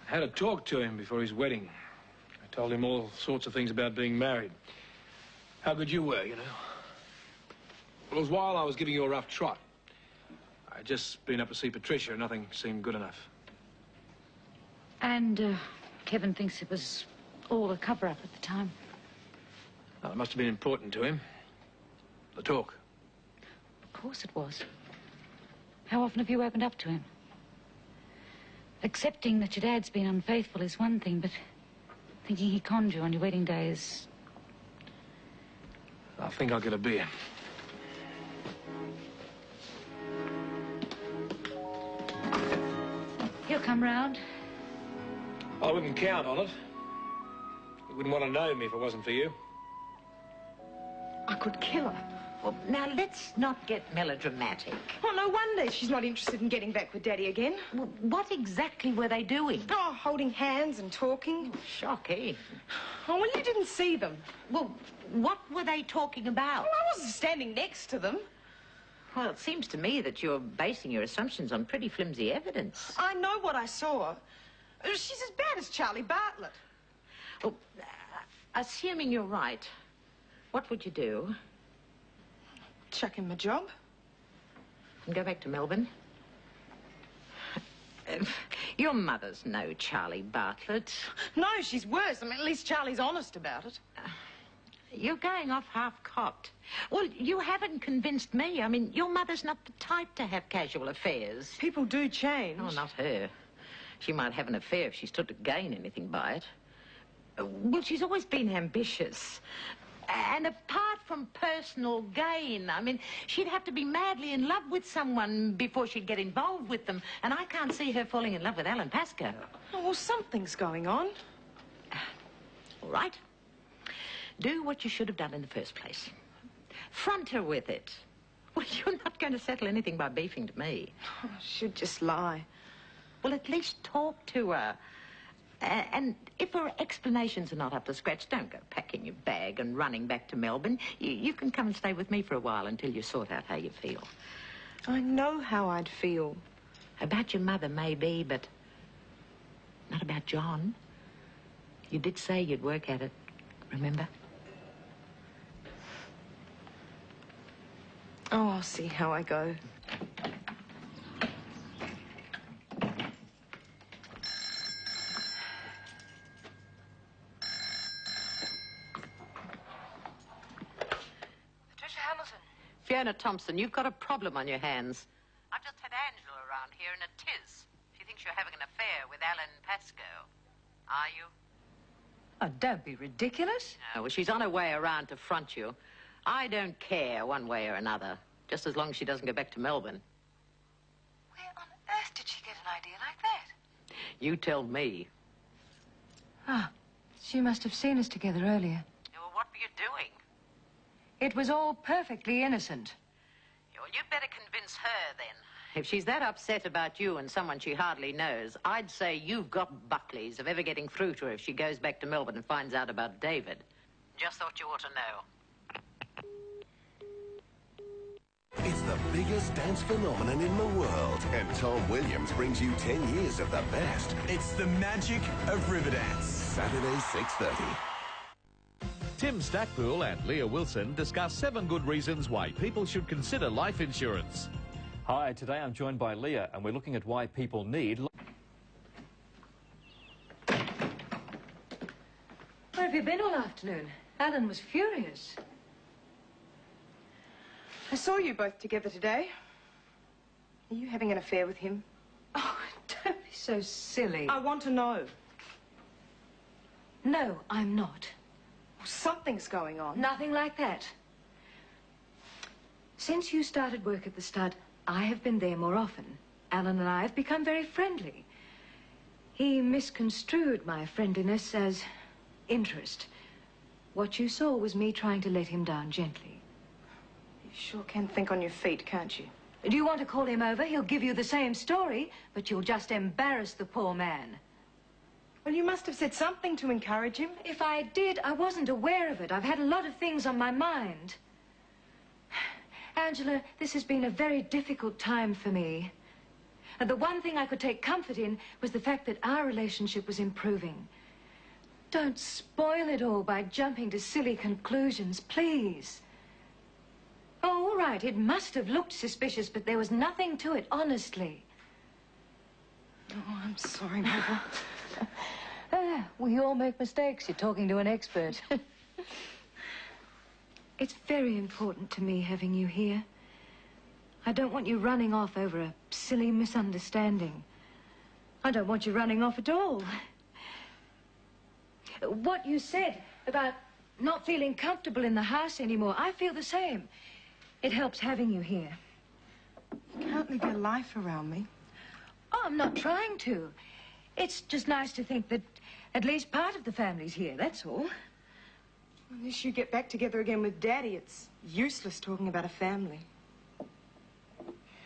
I had a talk to him before his wedding. I told him all sorts of things about being married. How good you were, you know. Well, it was while I was giving you a rough trot. I'd just been up to see Patricia and nothing seemed good enough. And Kevin thinks it was all a cover-up at the time. Well, it must have been important to him. The talk. Of course it was. How often have you opened up to him? Accepting that your dad's been unfaithful is one thing, but thinking he conned you on your wedding day is... I think I'll get a beer. He'll come round. I wouldn't count on it. You wouldn't want to know me if it wasn't for you. I could kill her. Well, now, let's not get melodramatic. Oh, no wonder she's not interested in getting back with Daddy again. Well, what exactly were they doing? Oh, holding hands and talking. Oh, shocking. Oh, well, you didn't see them. Well, what were they talking about? Well, I wasn't standing next to them. Well, it seems to me that you're basing your assumptions on pretty flimsy evidence. I know what I saw. She's as bad as Charlie Bartlett. Well, assuming you're right, what would you do? Chuck him a job. And go back to Melbourne? Your mother's no Charlie Bartlett. No, she's worse. I mean, at least Charlie's honest about it. You're going off half-cocked. Well, you haven't convinced me. I mean, your mother's not the type to have casual affairs. People do change. Oh, not her. She might have an affair if she stood to gain anything by it. Well, she's always been ambitious. And apart from personal gain, I mean, she'd have to be madly in love with someone before she'd get involved with them. And I can't see her falling in love with Alan Pascoe. Oh, well, something's going on. All right. Do what you should have done in the first place. Front her with it. Well, you're not going to settle anything by beefing to me. Oh, I should just lie. Well, at least talk to her. And if her explanations are not up to scratch, don't go packing your bag and running back to Melbourne. You can come and stay with me for a while until you sort out how you feel. I know how I'd feel. About your mother, maybe, but not about John. You did say you'd work at it, remember? Oh, I'll see how I go. Fiona Thompson, you've got a problem on your hands. I've just had Angela around here in a tiz. She thinks you're having an affair with Alan Pascoe. Are you? Oh, don't be ridiculous. No, well, she's on her way around to front you. I don't care one way or another, just as long as she doesn't go back to Melbourne. Where on earth did she get an idea like that? You tell me. Ah, she must have seen us together earlier. Well, what were you doing? It was all perfectly innocent. Well, you'd better convince her, then. If she's that upset about you and someone she hardly knows, I'd say you've got Buckley's of ever getting through to her if she goes back to Melbourne and finds out about David. Just thought you ought to know. It's the biggest dance phenomenon in the world, and Tom Williams brings you 10 years of the best. It's the magic of Riverdance. Saturday, 6:30. Tim Stackpool and Leah Wilson discuss 7 good reasons why people should consider life insurance. Hi, today I'm joined by Leah, and we're looking at why people need... Where have you been all afternoon? Alan was furious. I saw you both together today. Are you having an affair with him? Oh, don't be so silly. I want to know. No, I'm not. Something's going on. Nothing like that. Since you started work at the stud, I have been there more often. Alan and I have become very friendly. He misconstrued my friendliness as interest. What you saw was me trying to let him down gently. You sure can think on your feet, can't you? Do you want to call him over? He'll give you the same story, but you'll just embarrass the poor man. Well, you must have said something to encourage him. If I did, I wasn't aware of it. I've had a lot of things on my mind. Angela, this has been a very difficult time for me. And the one thing I could take comfort in was the fact that our relationship was improving. Don't spoil it all by jumping to silly conclusions, please. Oh, all right, it must have looked suspicious, but there was nothing to it, honestly. Oh, I'm sorry, Mother. We all make mistakes. You're talking to an expert. It's very important to me having you here. I don't want you running off over a silly misunderstanding. I don't want you running off at all. What you said about not feeling comfortable in the house anymore, I feel the same. It helps having you here. You can't live your life around me. Oh, I'm not trying to. It's just nice to think that at least part of the family's here, that's all. Unless you get back together again with Daddy, it's useless talking about a family.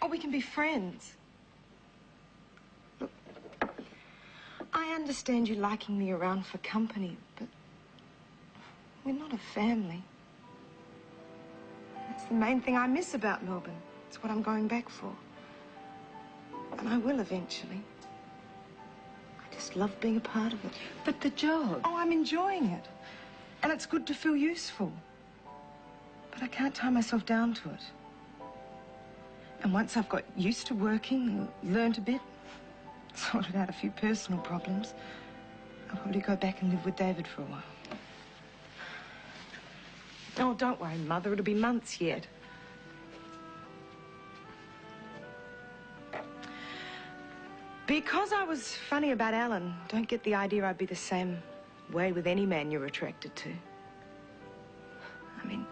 Oh, we can be friends. Look, I understand you liking me around for company, but we're not a family. That's the main thing I miss about Melbourne. It's what I'm going back for. And I will eventually. I just love being a part of it. But the job... Oh, I'm enjoying it. And it's good to feel useful. But I can't tie myself down to it. And once I've got used to working, learned a bit, sorted out a few personal problems, I'll probably go back and live with David for a while. Oh, don't worry, Mother. It'll be months yet. Because I was funny about Alan, don't get the idea I'd be the same way with any man you're attracted to. I mean,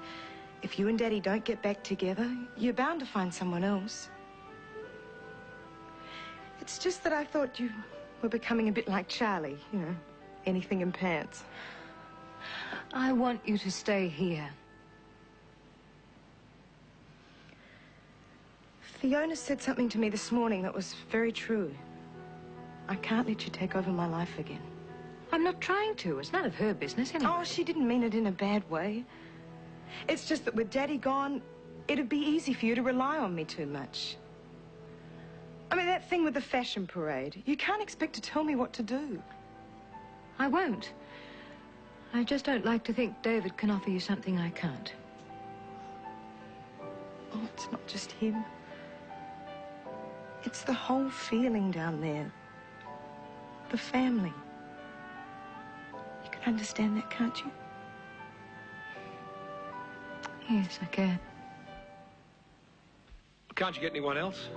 if you and Daddy don't get back together, you're bound to find someone else. It's just that I thought you were becoming a bit like Charlie, you know, anything in pants. I want you to stay here. Fiona said something to me this morning that was very true. I can't let you take over my life again. I'm not trying to. It's none of her business anyway. Oh, she didn't mean it in a bad way. It's just that with Daddy gone, it'd be easy for you to rely on me too much. I mean, that thing with the fashion parade, you can't expect to tell me what to do. I won't. I just don't like to think David can offer you something I can't. Oh, it's not just him. It's the whole feeling down there. The family. You can understand that, can't you? Yes, I can. Can't you get anyone else?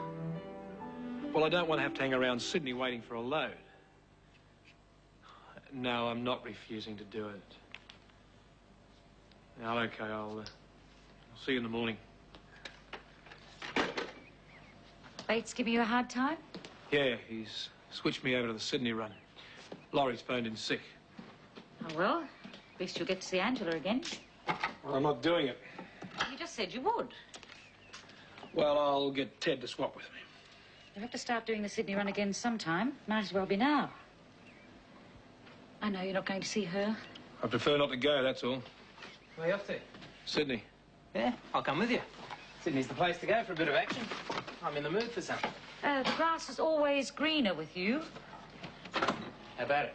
Well, I don't want to have to hang around Sydney waiting for a load. No, I'm not refusing to do it. Now, okay, I'll see you in the morning. Bates giving you a hard time? Yeah, he's switched me over to the Sydney run. Laurie's phoned in sick. Oh, well, at least you'll get to see Angela again. Well, I'm not doing it. You just said you would. Well, I'll get Ted to swap with me. You'll have to start doing the Sydney run again sometime. Might as well be now. I know you're not going to see her. I prefer not to go, that's all. Where are you off to? Sydney. Yeah, I'll come with you. Sydney's the place to go for a bit of action. I'm in the mood for something. The grass is always greener with you. How about it?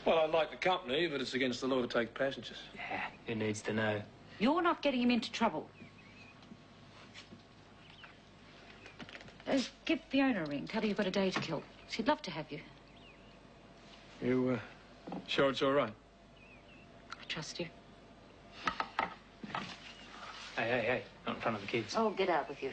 Well, I like the company, but it's against the law to take passengers. Yeah, who needs to know? You're not getting him into trouble. Give Fiona a ring. Tell her you've got a day to kill. She'd love to have you. You, sure it's all right? I trust you. Hey, not in front of the kids. Oh, get out with you.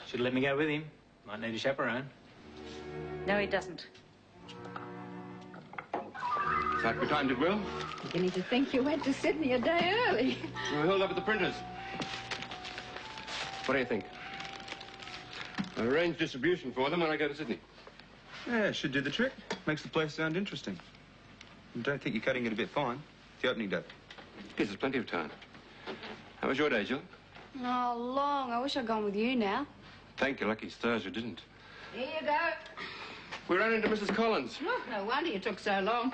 Should let me go with him. Might need a chaperone. No, he doesn't. Looks like we timed it well. Beginning to think you went to Sydney a day early. We were held up at the printers. What do you think? I'll arrange distribution for them when I go to Sydney. Yeah, should do the trick. Makes the place sound interesting. I don't think you're cutting it a bit fine. It's the opening day. Gives us plenty of time. How was your day, Jill? Oh, long. I wish I'd gone with you now. Thank you, lucky stars you didn't. Here you go. We ran into Mrs. Collins. Oh, no wonder you took so long.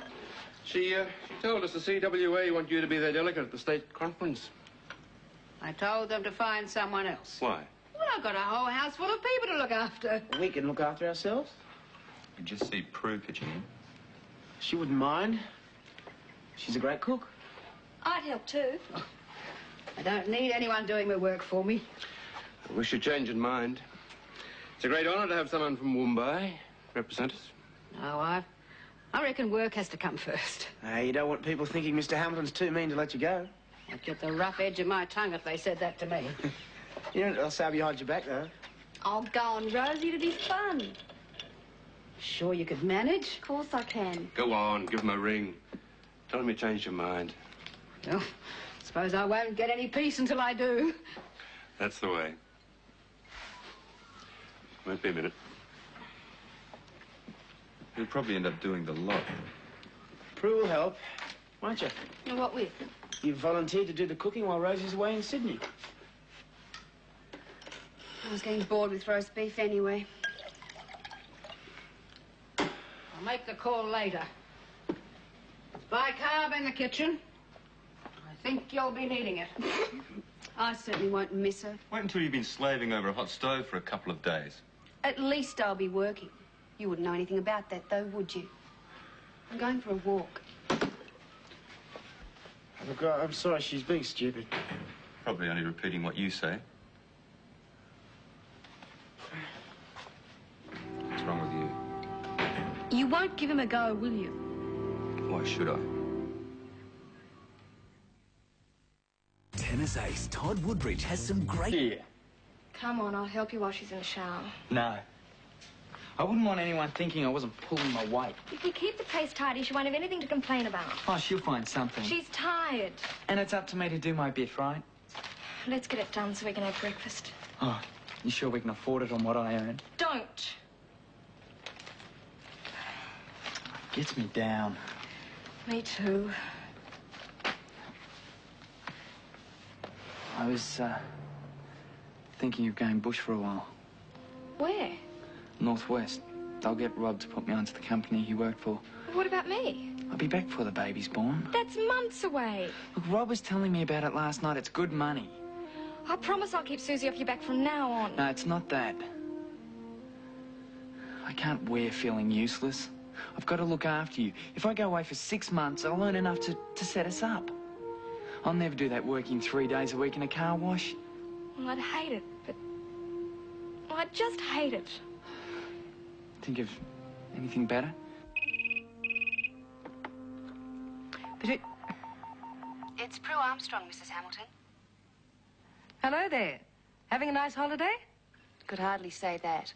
She told us the CWA want you to be their delegate at the state conference. I told them to find someone else. Why? Well, I've got a whole house full of people to look after. We can look after ourselves. You just see Prue pitching in. She wouldn't mind. She's a great cook. I'd help too. I don't need anyone doing my work for me. I wish you'd change your mind. It's a great honour to have someone from Mumbai represent us. No, I reckon work has to come first. You don't want people thinking Mr. Hamilton's too mean to let you go. I'd get the rough edge of my tongue if they said that to me. You know, they'll say behind your back, though. I'll go on, Rosie, it'll be fun. Sure you could manage? Of course I can. Go on, give him a ring. Tell him you changed your mind. Well, suppose I won't get any peace until I do. That's the way. Won't be a minute. You'll probably end up doing the lot. Prue will help, won't you? And what with? You volunteered to do the cooking while Rosie's away in Sydney. I was getting bored with roast beef anyway. I'll make the call later. Bicarb in the kitchen. I think you'll be needing it. I certainly won't miss her. Wait until you've been slaving over a hot stove for a couple of days. At least I'll be working. You wouldn't know anything about that, though, would you? I'm going for a walk. Look, I'm sorry, she's being stupid. Probably only repeating what you say. What's wrong with you? You won't give him a go, will you? Why should I? Tennis ace Todd Woodbridge has some great... Yeah. Come on, I'll help you while she's in the shower. No. I wouldn't want anyone thinking I wasn't pulling my weight. If we keep the place tidy, she won't have anything to complain about. Oh, she'll find something. She's tired. And it's up to me to do my bit, right? Let's get it done so we can have breakfast. Oh, you sure we can afford it on what I earn? Don't. Gets me down. Me too. I was, thinking of going bush for a while. Where? Northwest. They'll get Rob to put me onto the company he worked for. What about me? I'll be back before the baby's born. That's months away. Look, Rob was telling me about it last night. It's good money. I promise I'll keep Susie off your back from now on. No, it's not that. I can't wear feeling useless. I've got to look after you. If I go away for 6 months, I'll earn enough to set us up. I'll never do that working 3 days a week in a car wash. Well, I'd hate it, but... Well, I'd just hate it. Think of anything better? But it... It's Prue Armstrong, Mrs. Hamilton. Hello there. Having a nice holiday? Could hardly say that.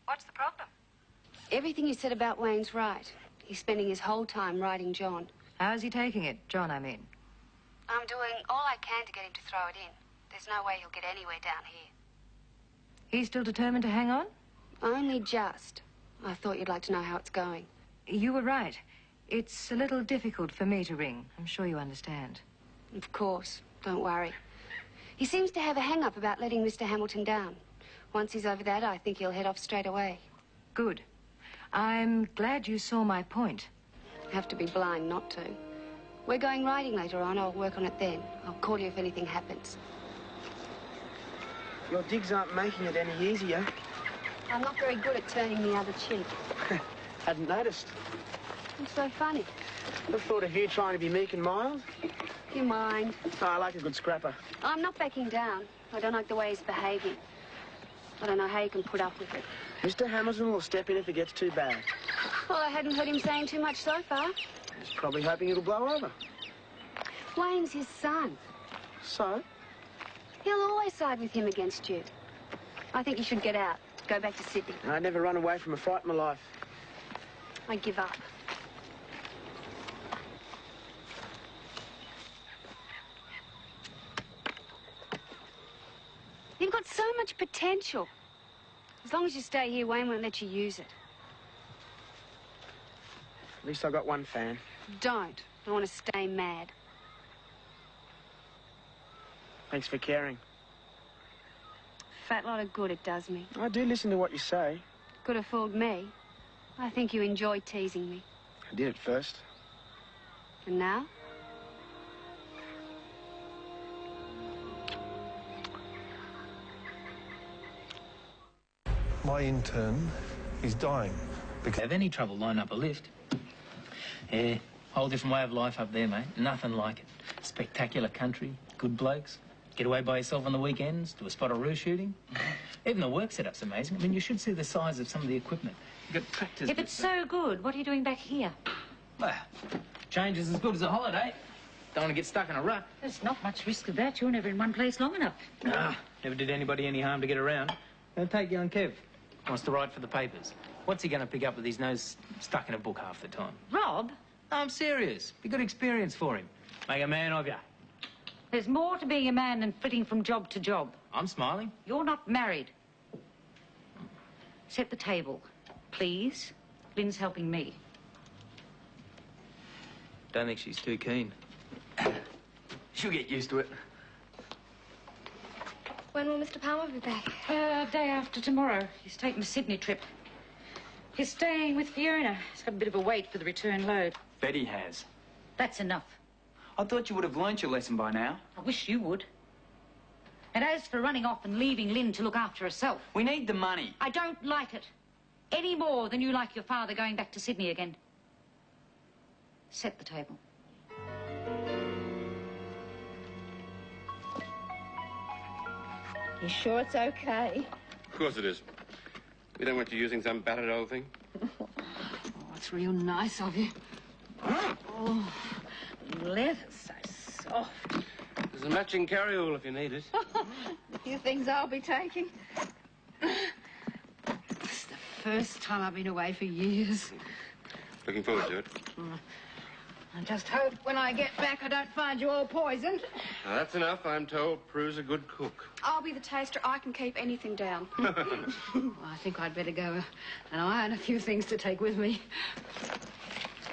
What's the problem? Everything you said about Wayne's right. He's spending his whole time riding John. How's he taking it? John, I mean. I'm doing all I can to get him to throw it in. There's no way he'll get anywhere down here. He's still determined to hang on? Only just. I thought you'd like to know how it's going. You were right. It's a little difficult for me to ring. I'm sure you understand. Of course. Don't worry. He seems to have a hang-up about letting Mr. Hamilton down. Once he's over that, I think he'll head off straight away. Good. I'm glad you saw my point. Have to be blind not to. We're going riding later on. I'll work on it then. I'll call you if anything happens. Your digs aren't making it any easier. I'm not very good at turning the other cheek. Hadn't noticed. It's so funny. The thought of you trying to be meek and mild. You mind? Oh, I like a good scrapper. I'm not backing down. I don't like the way he's behaving. I don't know how you can put up with it. Mr. Hamilton will step in if it gets too bad. Well, I hadn't heard him saying too much so far. He's probably hoping it'll blow over. Wayne's his son. So? He'll always side with him against you. I think you should get out. Go back to Sydney. I'd never run away from a fight in my life. I give up. You've got so much potential. As long as you stay here, Wayne won't let you use it. At least I got one fan. Don't. I want to stay mad. Thanks for caring. Fat lot of good it does me. I do listen to what you say. Could have fooled me. I think you enjoy teasing me. I did at first. And now? My intern is dying. Have any trouble lining up a lift? Yeah, whole different way of life up there, mate. Nothing like it. Spectacular country, good blokes. Get away by yourself on the weekends, do a spot of roo shooting. Even the work setup's amazing. I mean, you should see the size of some of the equipment. You've got tractors. If it's so good, what are you doing back here? Well, change is as good as a holiday. Don't want to get stuck in a rut. There's not much risk of that. You're never in one place long enough. Never did anybody any harm to get around. Now take young Kev. Wants to write for the papers. What's he going to pick up with his nose stuck in a book half the time? Rob? No, I'm serious. Be good experience for him. Make a man of you. There's more to being a man than flitting from job to job. I'm smiling. You're not married. Set the table, please. Lynn's helping me. Don't think she's too keen. She'll get used to it. When will Mr. Palmer be back? Day after tomorrow. He's taking a Sydney trip. He's staying with Fiona. He's got a bit of a wait for the return load. Betty has. That's enough. I thought you would have learnt your lesson by now. I wish you would. And as for running off and leaving Lynn to look after herself... We need the money. I don't like it. Any more than you like your father going back to Sydney again. Set the table. You sure it's okay? Of course it is. We don't want you using some battered old thing. Oh, it's real nice of you. Oh, leather's so soft. There's a matching carryall if you need it. A few things I'll be taking. It's the first time I've been away for years. Looking forward to it. I just hope when I get back I don't find you all poisoned. Now, that's enough. I'm told Prue's a good cook. I'll be the taster. I can keep anything down. I think I'd better go and iron a few things to take with me.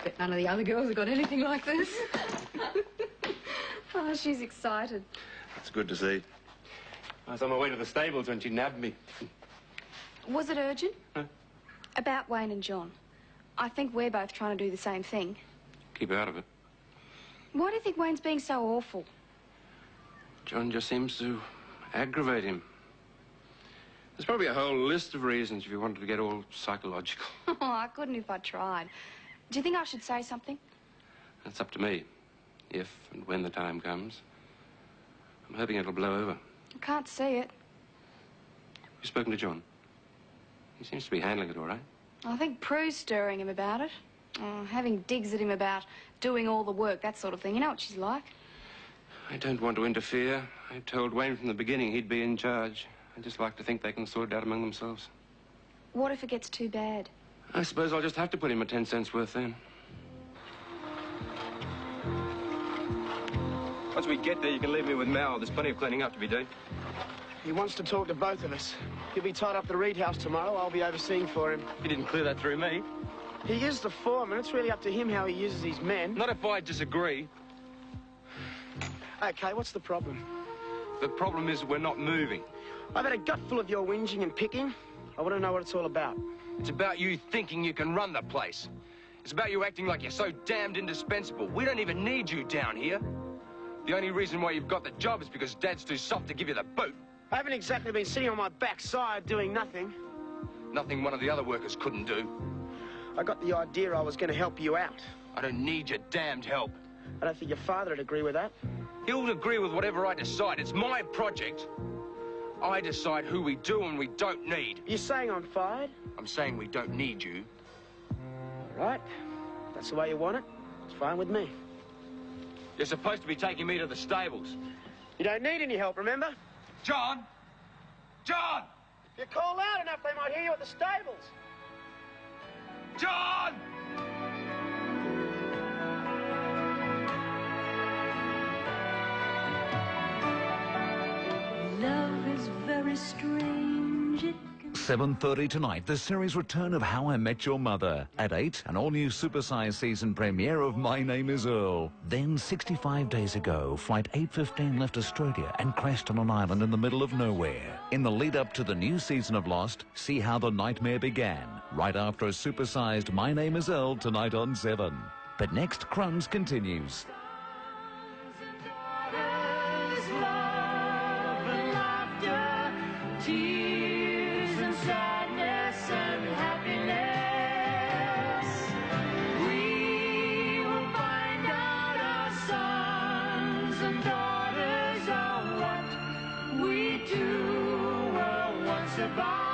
Bet none of the other girls have got anything like this. Oh, she's excited. That's good to see. I was on my way to the stables when she nabbed me. Was it urgent? Huh? About Wayne and John. I think we're both trying to do the same thing. Keep out of it. Why do you think Wayne's being so awful? John just seems to aggravate him. There's probably a whole list of reasons if you wanted to get all psychological. Oh, I couldn't if I tried. Do you think I should say something? That's up to me, if and when the time comes. I'm hoping it'll blow over. I can't see it. You've spoken to John? He seems to be handling it all right. I think Prue's stirring him about it. Having digs at him about doing all the work, that sort of thing. You know what she's like. I don't want to interfere. I told Wayne from the beginning he'd be in charge. I just like to think they can sort it out among themselves. What if it gets too bad? I suppose I'll just have to put him a 10 cents worth then. Once we get there, you can leave me with Mal. There's plenty of cleaning up to be done. He wants to talk to both of us. He'll be tied up at the Reed House tomorrow. I'll be overseeing for him. He didn't clear that through me. He is the foreman. It's really up to him how he uses his men. Not if I disagree. Okay, what's the problem? The problem is we're not moving. I've had a gut full of your whinging and picking. I want to know what it's all about. It's about you thinking you can run the place. It's about you acting like you're so damned indispensable. We don't even need you down here. The only reason why you've got the job is because Dad's too soft to give you the boot. I haven't exactly been sitting on my backside doing nothing. Nothing one of the other workers couldn't do. I got the idea I was going to help you out. I don't need your damned help. I don't think your father would agree with that. He'll agree with whatever I decide. It's my project. I decide who we do and we don't need. You're saying I'm fired? I'm saying we don't need you. All right. That's the way you want it. It's fine with me. You're supposed to be taking me to the stables. You don't need any help, remember? John! John! If you call loud enough, they might hear you at the stables. John! Love is very strange. 7:30 tonight, the series return of How I Met Your Mother. At 8, an all-new supersized season premiere of My Name is Earl. Then, 65 days ago, Flight 815 left Australia and crashed on an island in the middle of nowhere. In the lead-up to the new season of Lost, see how the nightmare began. Right after a supersized My Name is Earl tonight on 7. But next, Crumbs continues. Tears and sadness and happiness. We will find out our sons and daughters are what we do. Well, once upon